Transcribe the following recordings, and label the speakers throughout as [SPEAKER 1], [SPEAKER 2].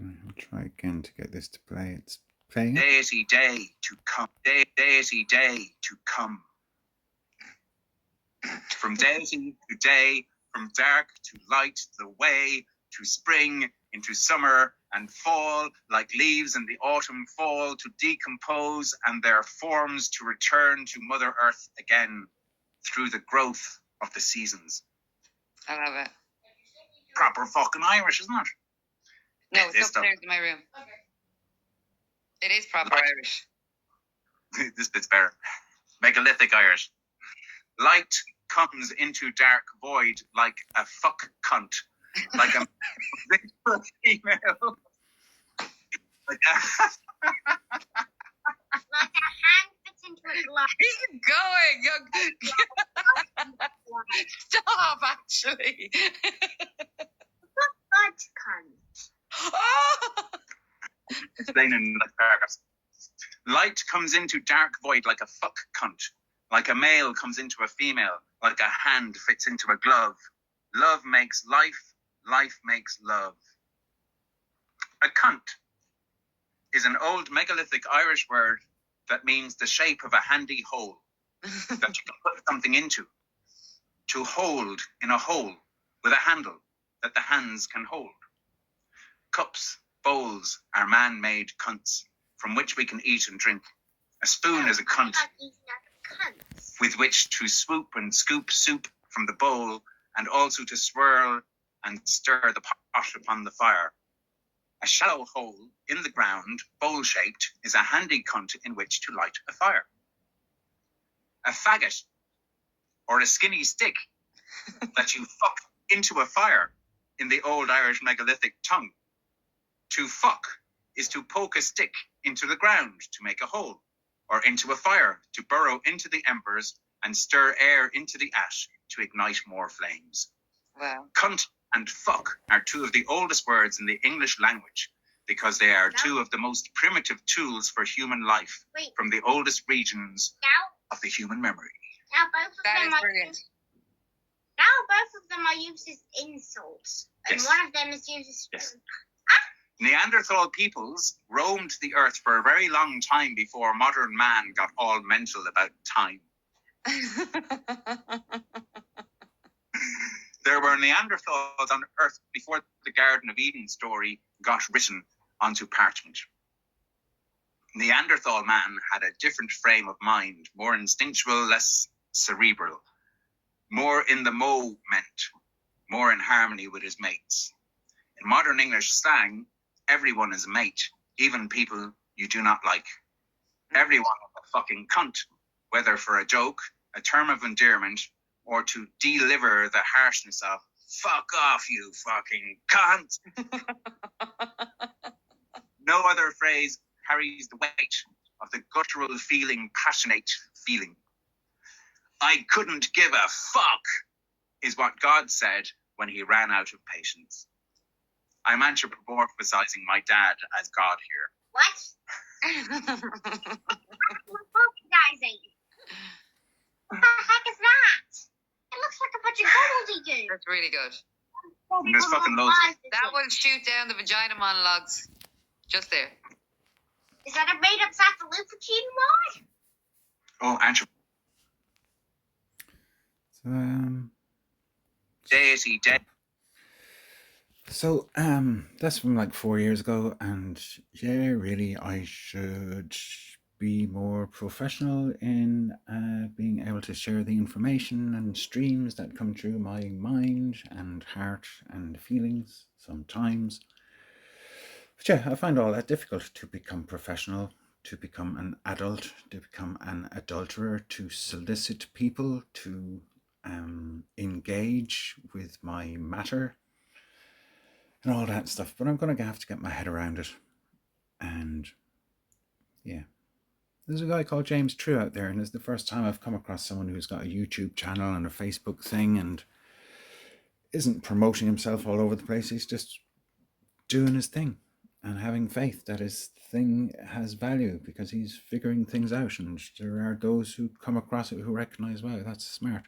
[SPEAKER 1] I'll try again to get this to play. It's playing.
[SPEAKER 2] Deity day to come. Deity day to come. From deity to day, from dark to light, the way to spring into summer and fall, like leaves in the autumn fall, to decompose and their forms to return to Mother Earth again through the growth of the seasons.
[SPEAKER 3] I love it.
[SPEAKER 2] Proper fucking Irish, isn't it?
[SPEAKER 3] No, it's upstairs in my room. Okay. It is proper Irish.
[SPEAKER 2] This bit's better. Megalithic Irish. Light comes into dark void like a fuck cunt. Like a female. Like
[SPEAKER 4] a hand fits into a glove.
[SPEAKER 3] Keep going. Stop, actually.
[SPEAKER 4] Fuck cunt.
[SPEAKER 2] Explaining the paragraphs. Light comes into dark void like a fuck cunt. Like a male comes into a female. Like a hand fits into a glove. Love makes life. Life makes love. A cunt is an old megalithic Irish word that means the shape of a handy hole that you can put something into. To hold in a hole with a handle that the hands can hold. Cups, bowls are man-made cunts from which we can eat and drink. A spoon is a cunt with which to swoop and scoop soup from the bowl and also to swirl and stir the pot upon the fire. A shallow hole in the ground, bowl-shaped, is a handy cunt in which to light a fire. A faggot, or a skinny stick that you fuck into a fire in the old Irish megalithic tongue. To fuck is to poke a stick into the ground to make a hole, or into a fire to burrow into the embers and stir air into the ash to ignite more flames.
[SPEAKER 3] Wow.
[SPEAKER 2] Cunt and fuck are two of the oldest words in the English language because they are two of the most primitive tools for human life from the oldest regions of the human memory.
[SPEAKER 4] Now both of them are used as insults, and
[SPEAKER 2] yes.
[SPEAKER 4] one of them is used as...
[SPEAKER 2] Yes. Neanderthal peoples roamed the earth for a very long time before modern man got all mental about time. There were Neanderthals on earth before the Garden of Eden story got written onto parchment. Neanderthal man had a different frame of mind, more instinctual, less cerebral, more in the moment, more in harmony with his mates. In modern English slang, everyone is a mate, even people you do not like. Everyone is a fucking cunt, whether for a joke, a term of endearment, or to deliver the harshness of, fuck off, you fucking cunt. No other phrase carries the weight of the guttural feeling, passionate feeling. I couldn't give a fuck, is what God said when he ran out of patience. I'm anthropomorphizing my dad as God here.
[SPEAKER 4] What? What the heck is that? It looks like a bunch of gobbledygook.
[SPEAKER 3] That's really good.
[SPEAKER 2] And there's fucking loads of...
[SPEAKER 3] That will shoot down the vagina monologues. Just there.
[SPEAKER 4] Is that a made-up Safalufucine mod?
[SPEAKER 2] Oh, Deity, dead.
[SPEAKER 1] So, that's from like 4 years ago, and yeah, really, I should be more professional in being able to share the information and streams that come through my mind and heart and feelings sometimes. But yeah, I find all that difficult to become professional, to become an adult, to become an adulterer, to solicit people, to engage with my matter and all that stuff. But I'm going to have to get my head around it. And yeah, there's a guy called James True out there, and it's the first time I've come across someone who's got a YouTube channel and a Facebook thing and isn't promoting himself all over the place. He's just doing his thing and having faith that his thing has value because he's figuring things out, and there are those who come across it who recognize, wow, that's smart.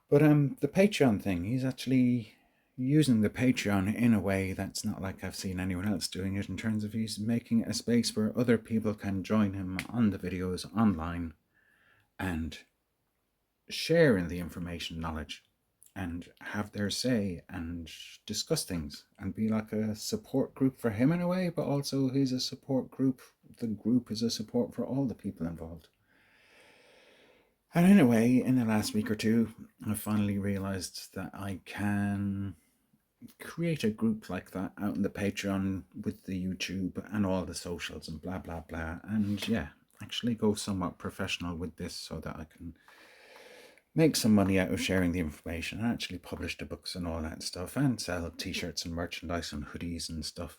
[SPEAKER 1] But the Patreon thing, he's actually using the Patreon in a way that's not like I've seen anyone else doing it, in terms of he's making a space where other people can join him on the videos online and share in the information knowledge and have their say and discuss things and be like a support group for him in a way, but also he's a support group. The group is a support for all the people involved. And in a way, in the last week or two, I finally realized that I can create a group like that out in the Patreon with the YouTube and all the socials and blah blah blah, and yeah, actually go somewhat professional with this so that I can make some money out of sharing the information and actually publish the books and all that stuff and sell t-shirts and merchandise and hoodies and stuff,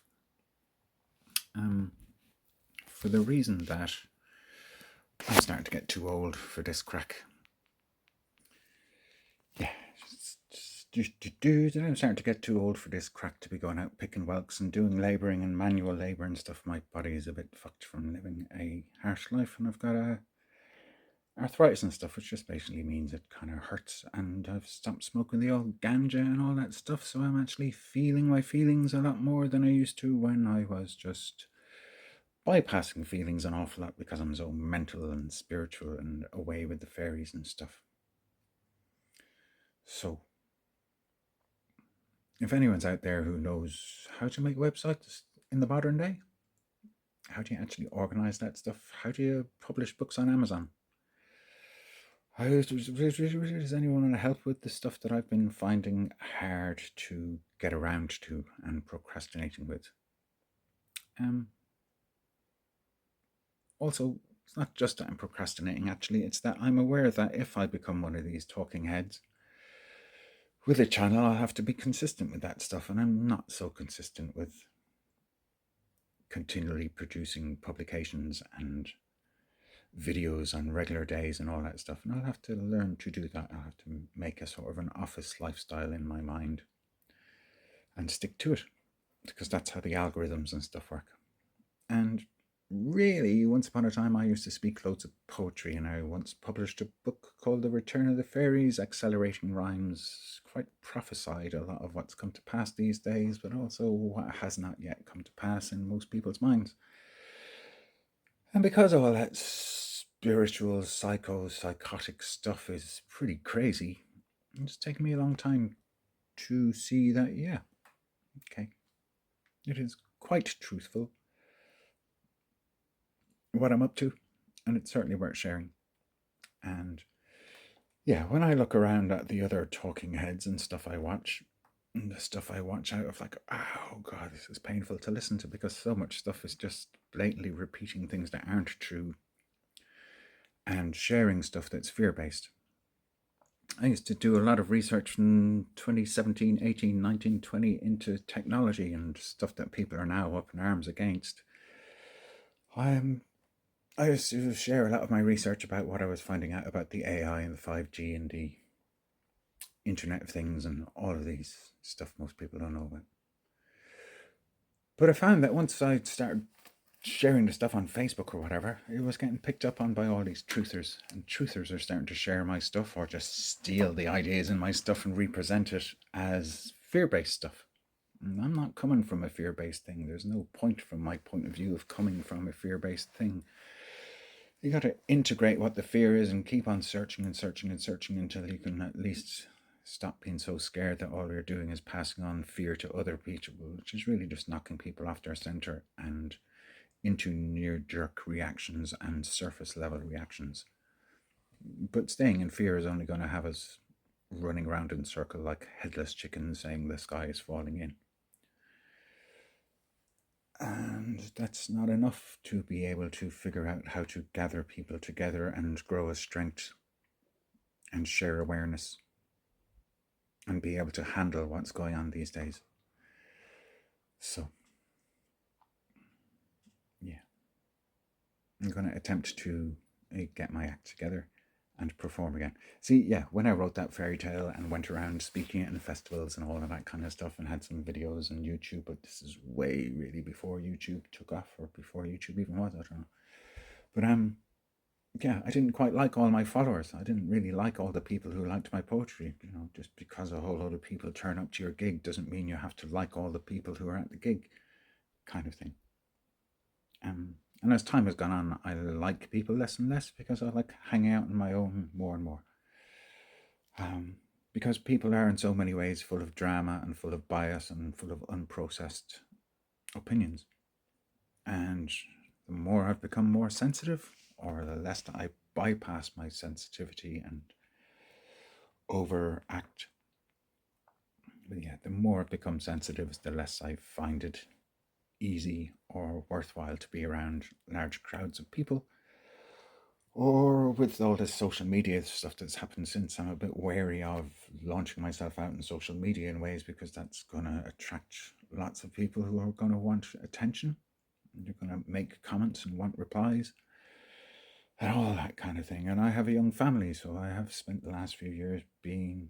[SPEAKER 1] for the reason that I'm starting to get too old for this crack. Yeah, I'm starting to get too old for this crack to be going out picking whelks and doing labouring and manual labour and stuff. My body is a bit fucked from living a harsh life, and I've got arthritis and stuff, which just basically means it kind of hurts, and I've stopped smoking the old ganja and all that stuff, so I'm actually feeling my feelings a lot more than I used to when I was just bypassing feelings an awful lot because I'm so mental and spiritual and away with the fairies and stuff. So if anyone's out there who knows how to make websites in the modern day, how do you actually organize that stuff? How do you publish books on Amazon? Does anyone want to help with the stuff that I've been finding hard to get around to and procrastinating with? Also, it's not just that I'm procrastinating, actually, it's that I'm aware that if I become one of these talking heads with a channel, I'll have to be consistent with that stuff, and I'm not so consistent with continually producing publications and videos on regular days and all that stuff, and I'll have to learn to do that. I'll have to make a sort of an office lifestyle in my mind and stick to it, because that's how the algorithms and stuff work. And really, once upon a time, I used to speak loads of poetry, and I once published a book called The Return of the Fairies. Accelerating rhymes quite prophesied a lot of what's come to pass these days, but also what has not yet come to pass in most people's minds. And because all that spiritual, psychotic stuff is pretty crazy, it's taken me a long time to see that, yeah, okay, it is quite truthful what I'm up to, and it's certainly worth sharing. And yeah, when I look around at the other talking heads and stuff I watch, and the stuff I watch out of like, oh god, this is painful to listen to, because so much stuff is just blatantly repeating things that aren't true and sharing stuff that's fear-based. I used to do a lot of research from 2017, 18, 19, 20 into technology and stuff that people are now up in arms against. I used to share a lot of my research about what I was finding out about the AI and the 5G and the Internet of Things and all of these stuff most people don't know about. But I found that once I started sharing the stuff on Facebook or whatever, it was getting picked up on by all these truthers, and truthers are starting to share my stuff or just steal the ideas in my stuff and represent it as fear-based stuff. And I'm not coming from a fear-based thing. There's no point from my point of view of coming from a fear-based thing. You got to integrate what the fear is and keep on searching and searching and searching until you can at least stop being so scared that all you're doing is passing on fear to other people, which is really just knocking people off their center and into knee-jerk reactions and surface level reactions. But staying in fear is only going to have us running around in a circle like headless chickens saying the sky is falling in. And that's not enough to be able to figure out how to gather people together and grow a strength and share awareness and be able to handle what's going on these days. So, yeah, I'm going to attempt to get my act together and perform again. See, yeah, when I wrote that fairy tale and went around speaking it in festivals and all of that kind of stuff and had some videos on YouTube, but this is way really before YouTube took off, or before YouTube even was, I don't know. But yeah, I didn't quite like all my followers. I didn't really like all the people who liked my poetry. Just because a whole load of people turn up to your gig doesn't mean you have to like all the people who are at the gig, kind of thing. And as time has gone on, I like people less and less because I like hanging out on my own more and more. Because people are in so many ways full of drama and full of bias and full of unprocessed opinions. And the more I've become more sensitive, or the less that I bypass my sensitivity and overact, but yeah, the more I've become sensitive, the less I find it easy or worthwhile to be around large crowds of people. Or with all this social media stuff that's happened since, I'm a bit wary of launching myself out in social media in ways because that's going to attract lots of people who are going to want attention. They're going to make comments and want replies and all that kind of thing. And I have a young family, so I have spent the last few years being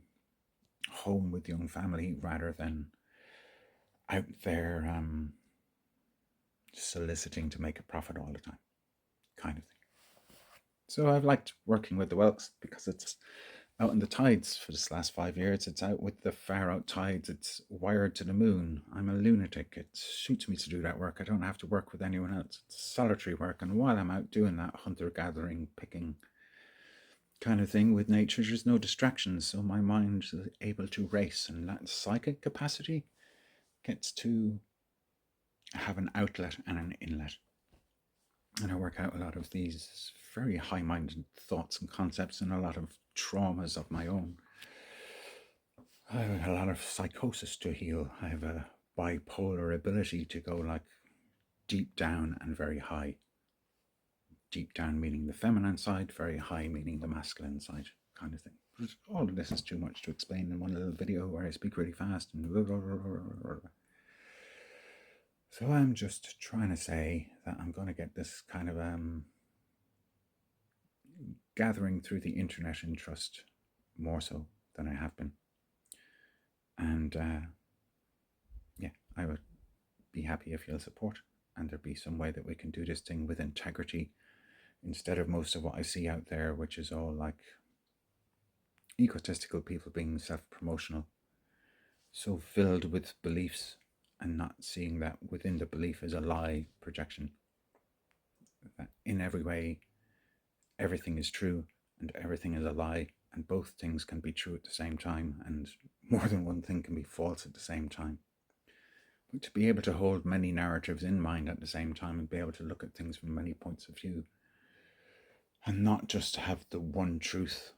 [SPEAKER 1] home with young family rather than out there soliciting to make a profit all the time, kind of thing. So I've liked working with the whelks because it's out in the tides for this last 5 years. It's out with the far out tides. It's wired to the moon. I'm a lunatic. It suits me to do that work. I don't have to work with anyone else. It's solitary work. And while I'm out doing that hunter-gathering, picking kind of thing with nature, there's no distractions. So my mind is able to race, and that psychic capacity gets to have an outlet and an inlet. And I work out a lot of these very high-minded thoughts and concepts and a lot of traumas of my own. I have a lot of psychosis to heal. I have a bipolar ability to go like deep down and very high. Deep down meaning the feminine side, very high meaning the masculine side, kind of thing. But all of this is too much to explain in one little video where I speak really fast and so I'm just trying to say that I'm going to get this kind of gathering through the internet in trust more so than I have been. And yeah, I would be happy if you'll support, and there'd be some way that we can do this thing with integrity instead of most of what I see out there, which is all like egotistical people being self-promotional, so filled with beliefs and not seeing that within the belief is a lie projection, that in every way everything is true and everything is a lie, and both things can be true at the same time, and more than one thing can be false at the same time. But to be able to hold many narratives in mind at the same time and be able to look at things from many points of view and not just have the one truth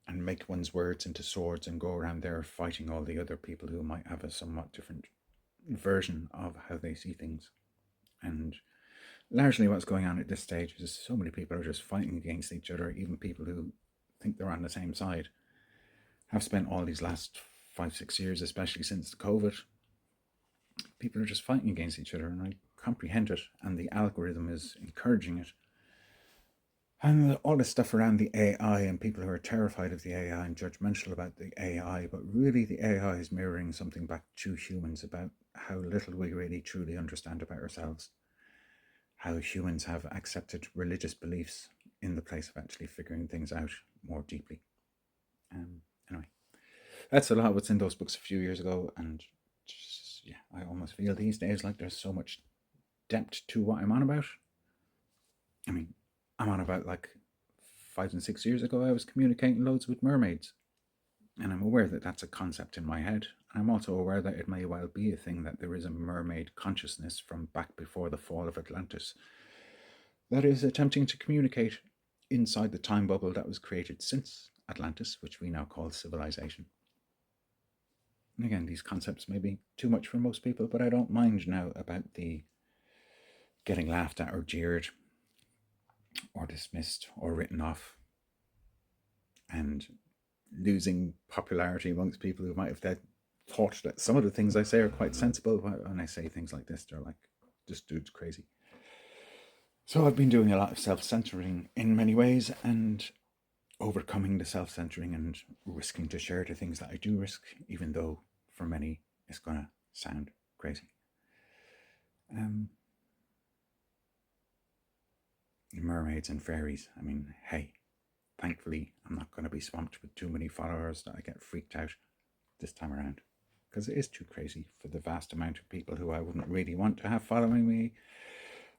[SPEAKER 1] and make one's words into swords and go around there fighting all the other people who might have a somewhat different version of how they see things. And largely what's going on at this stage is so many people are just fighting against each other. Even people who think they're on the same side have spent all these last 5-6 years, especially since the COVID, people are just fighting against each other, and I comprehend it, and the algorithm is encouraging it. And all this stuff around the AI and people who are terrified of the AI and judgmental about the AI, but really the AI is mirroring something back to humans about how little we really truly understand about ourselves. How humans have accepted religious beliefs in the place of actually figuring things out more deeply. Anyway, that's a lot what's in those books a few years ago, and just, yeah, I almost feel these days like there's so much depth to what I'm on about. I mean, I'm on about like 5 and 6 years ago, I was communicating loads with mermaids. And I'm aware that that's a concept in my head. And I'm also aware that it may well be a thing, that there is a mermaid consciousness from back before the fall of Atlantis that is attempting to communicate inside the time bubble that was created since Atlantis, which we now call civilization. And again, these concepts may be too much for most people, but I don't mind now about the getting laughed at or jeered or dismissed or written off and losing popularity amongst people who might have thought that some of the things I say are quite sensible. When I say things like this, they're like, this dude's crazy. So I've been doing a lot of self-censoring in many ways, and overcoming the self-censoring and risking to share the things that I do risk, even though for many it's going to sound crazy. mermaids and fairies. I mean, hey, thankfully, I'm not going to be swamped with too many followers that I get freaked out this time around. Because it is too crazy for the vast amount of people who I wouldn't really want to have following me.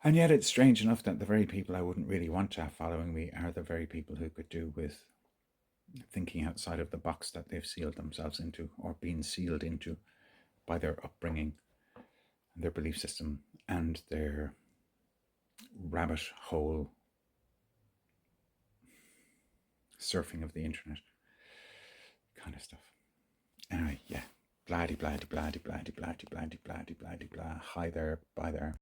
[SPEAKER 1] And yet it's strange enough that the very people I wouldn't really want to have following me are the very people who could do with thinking outside of the box that they've sealed themselves into or been sealed into by their upbringing, their belief system, and their rabbit hole surfing of the internet kind of stuff. Anyway, yeah. Blah-de, blah-de, blah-de, blah-de, blah-de, blah-de, blah-de, blah. Hi there, bye there.